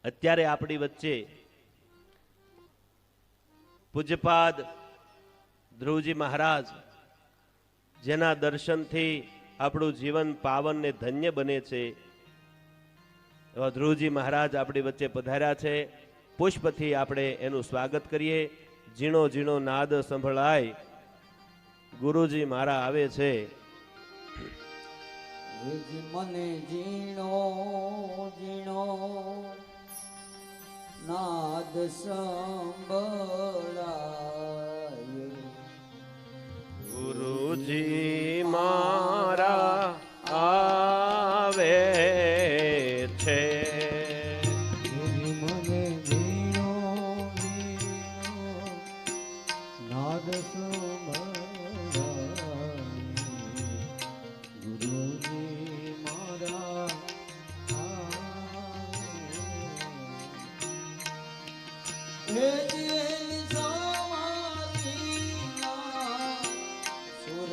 અત્યારે આપણી વચ્ચે પૂજ્યપાદ ધ્રુવજી મહારાજ, જેના દર્શનથી આપણું જીવન પાવન ને ધન્ય બને છે, એવા ધ્રુવજી મહારાજ આપણી વચ્ચે પધાર્યા છે. પુષ્પથી આપણે એનું સ્વાગત કરીએ. ઝીણો ઝીણો નાદ સંભળાય, ગુરુજી મારા આવે છે. મને ઝીણો ઝીણો નાદ સંભળાય, ગુરુજી મારા આવે છે. મને ઝીણો ઝીણો નાદ સંભળાય, ગુરુજી મારા આવે. સુર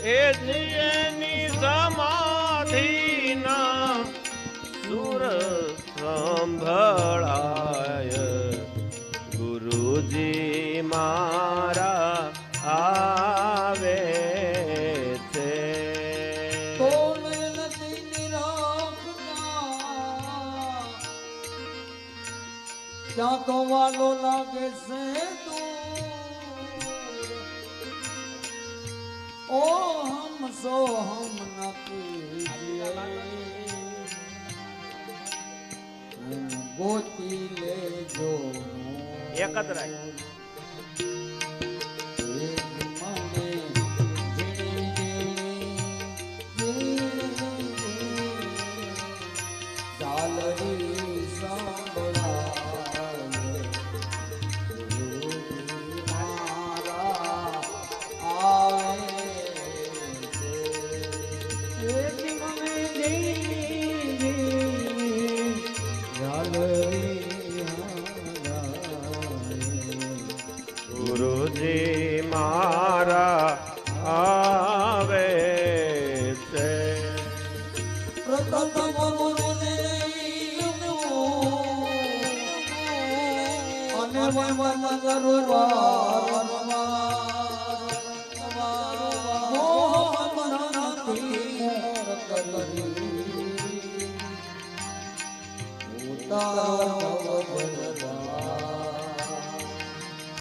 એ જીની સમાધિના સુર સંભળાય, ગુરુજી મારા આવે છે. ત્યાં તો વાલો લાગે છે ઓ હમ સો હમ નથી ગોતી લેજો એક જ રાખ. ગુરુજી મારા આવે છે. અને